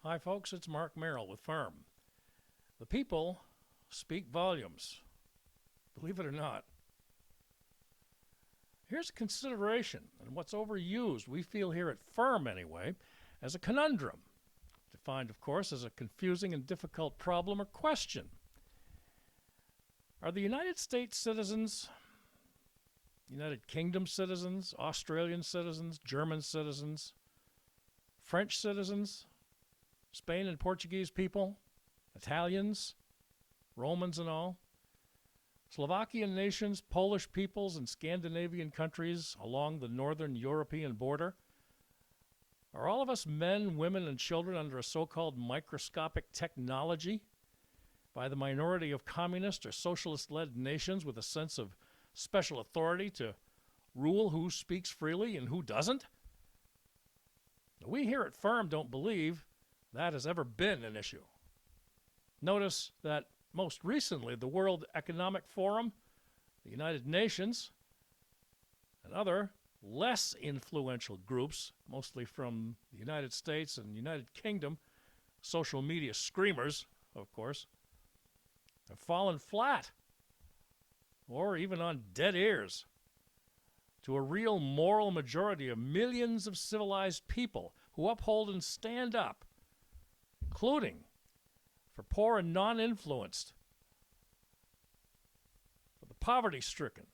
Hi, folks, it's Mark Merrill with Firm. The people speak volumes, believe it or not. Here's a consideration, and what's overused, we feel here at Firm anyway, as a conundrum, defined, of course, as a confusing and difficult problem or question. Are the United States citizens, United Kingdom citizens, Australian citizens, German citizens, French citizens, Spain and Portuguese people, Italians, Romans and all, Slovakian nations, Polish peoples, and Scandinavian countries along the northern European border? Are all of us men, women, and children under a so-called microscopic technology by the minority of communist or socialist-led nations with a sense of special authority to rule who speaks freely and who doesn't? We here at Firm don't believe that has ever been an issue. Notice that most recently the World Economic Forum, the United Nations, and other less influential groups, mostly from the United States and United Kingdom, social media screamers, of course, have fallen flat or even on dead ears to a real moral majority of millions of civilized people who uphold and stand up, including for poor and non-influenced, for the poverty-stricken,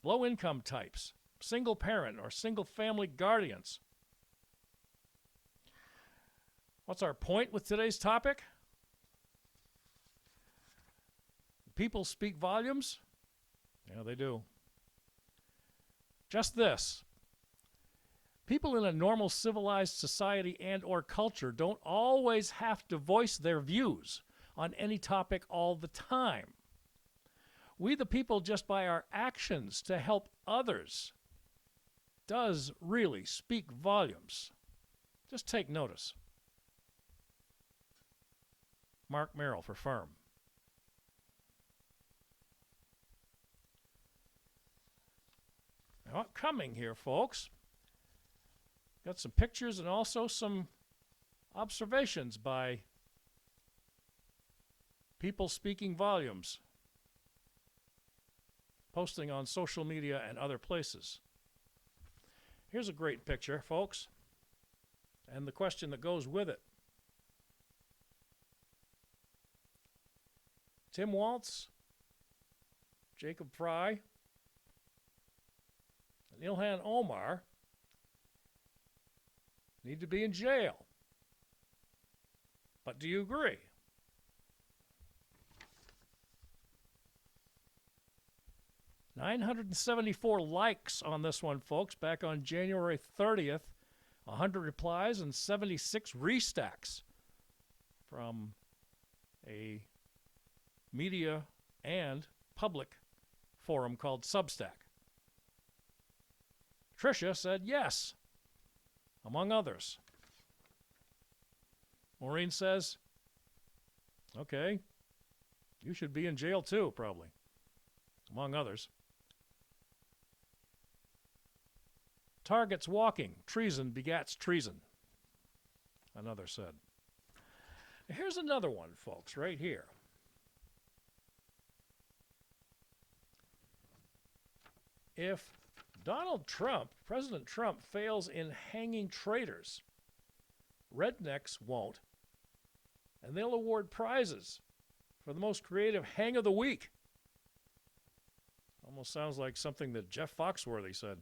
low-income types, single-parent or single-family guardians. What's our point with today's topic? People speak volumes? Yeah, they do. Just this. People in a normal civilized society and or culture don't always have to voice their views on any topic all the time. We the people, just by our actions to help others, does really speak volumes. Just take notice. Mark Merrill for Firm. Now, upcoming here, folks, got some pictures and also some observations by people speaking volumes, posting on social media and other places. Here's a great picture, folks, and the question that goes with it. Tim Waltz, Jacob Fry, and Ilhan Omar need to be in jail. But do you agree? $974 likes on this one, folks, back on January 30th. 100 replies and 76 restacks from a media and public forum called Substack. Tricia said yes, among others. Maureen says, okay, you should be in jail too, probably, among others. Targets walking, treason begats treason, another said. Here's another one, folks, right here. If Donald Trump, President Trump, fails in hanging traitors, rednecks won't, and they'll award prizes for the most creative hang of the week. Almost sounds like something that Jeff Foxworthy said,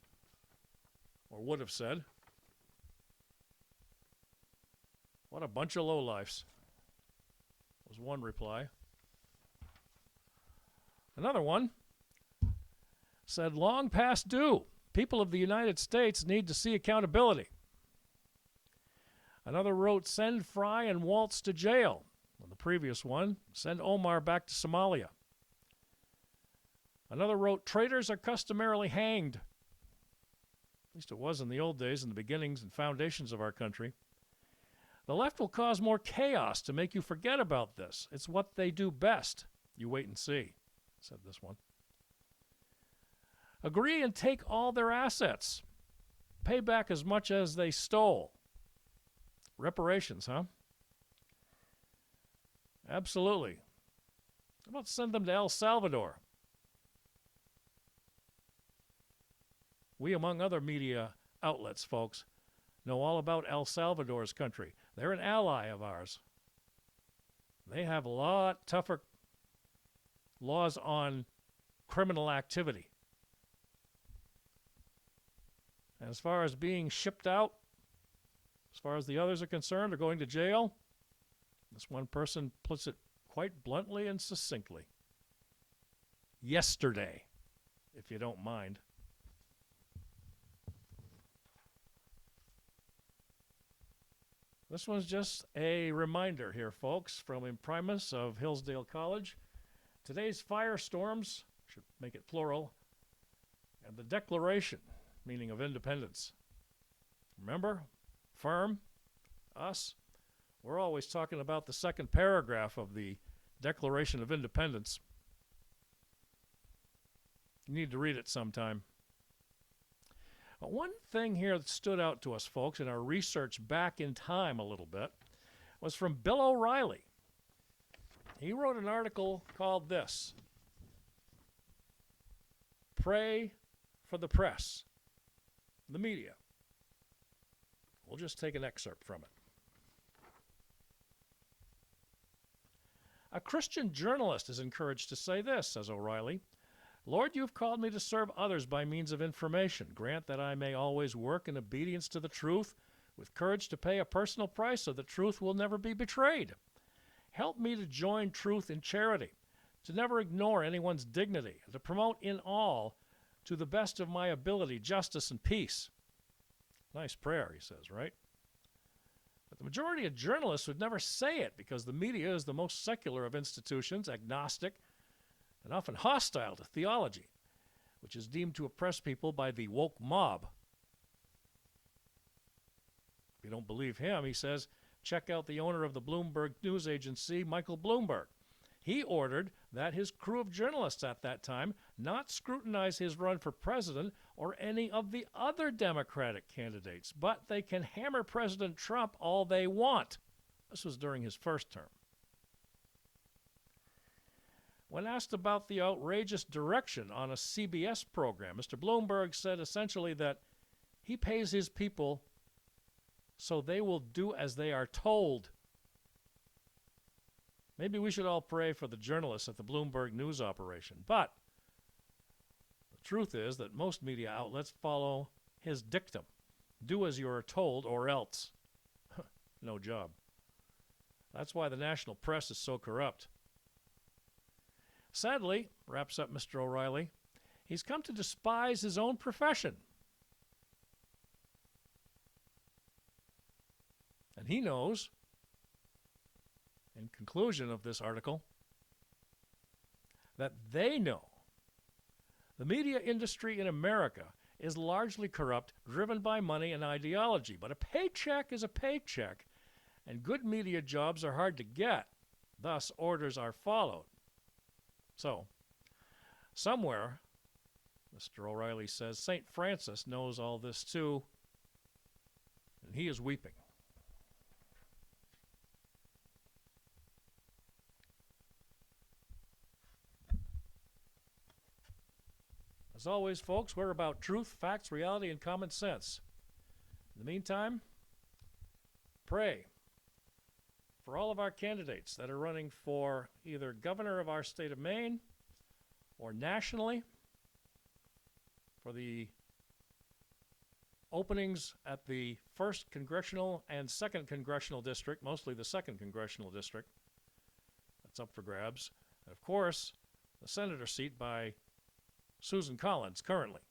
or would have said. What a bunch of lowlifes, was one reply. Another one said, long past due. People of the United States need to see accountability. Another wrote, send Fry and Waltz to jail. And the previous one, send Omar back to Somalia. Another wrote, traitors are customarily hanged. At least it was in the old days, in the beginnings and foundations of our country. The left will cause more chaos to make you forget about this. It's what they do best. You wait and see, said this one. Agree and take all their assets. Pay back as much as they stole. Reparations, huh? Absolutely. How about send them to El Salvador? We, among other media outlets, folks, know all about El Salvador's country. They're an ally of ours. They have a lot tougher laws on criminal activity. And as far as being shipped out, as far as the others are concerned, or going to jail, this one person puts it quite bluntly and succinctly. Yesterday, if you don't mind. This one's just a reminder here, folks, from Imprimus of Hillsdale College. Today's firestorms, should make it plural, and the Declaration, meaning of independence. Remember, firm, us, we're always talking about the second paragraph of the Declaration of Independence. You need to read it sometime. One thing here that stood out to us, folks, in our research back in time a little bit, was from Bill O'Reilly. He wrote an article called this, Pray for the Press, the Media. We'll just take an excerpt from it. A Christian journalist is encouraged to say this, says O'Reilly. Lord, you've called me to serve others by means of information. Grant that I may always work in obedience to the truth, with courage to pay a personal price so the truth will never be betrayed. Help me to join truth in charity, to never ignore anyone's dignity, and to promote in all, to the best of my ability, justice and peace. Nice prayer, he says, right? But the majority of journalists would never say it because the media is the most secular of institutions, agnostic, and often hostile to theology, which is deemed to oppress people by the woke mob. If you don't believe him, he says, check out the owner of the Bloomberg news agency, Michael Bloomberg. He ordered that his crew of journalists at that time not scrutinize his run for president or any of the other Democratic candidates, but they can hammer President Trump all they want. This was during his first term. When asked about the outrageous direction on a CBS program, Mr. Bloomberg said essentially that he pays his people so they will do as they are told. Maybe we should all pray for the journalists at the Bloomberg news operation. But the truth is that most media outlets follow his dictum. Do as you are told or else. No job. That's why the national press is so corrupt. Sadly, wraps up Mr. O'Reilly, he's come to despise his own profession. And he knows, in conclusion of this article, that they know the media industry in America is largely corrupt, driven by money and ideology. But a paycheck is a paycheck, and good media jobs are hard to get. Thus, orders are followed. So, somewhere, Mr. O'Reilly says, St. Francis knows all this too, and he is weeping. As always, folks, we're about truth, facts, reality, and common sense. In the meantime, pray for all of our candidates that are running for either governor of our state of Maine or nationally for the openings at the 1st Congressional and 2nd Congressional District, mostly the 2nd Congressional District. That's up for grabs. And of course, the senator seat by Susan Collins currently.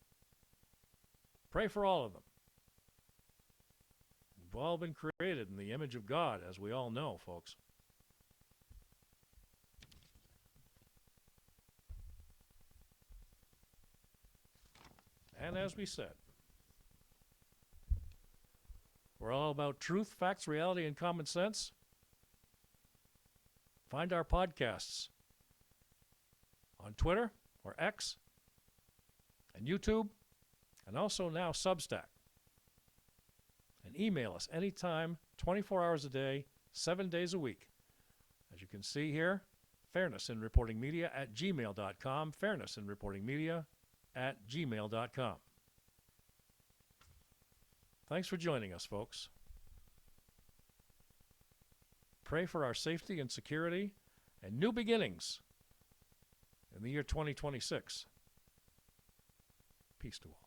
Pray for all of them. We've all been created in the image of God, as we all know, folks. And as we said, we're all about truth, facts, reality, and common sense. Find our podcasts on Twitter or X and YouTube, and also now Substack. And email us anytime, 24 hours a day, 7 days a week. As you can see here, fairnessinreportingmedia@gmail.com, fairnessinreportingmedia@gmail.com. Thanks for joining us, folks. Pray for our safety and security and new beginnings in the year 2026. Peace to all.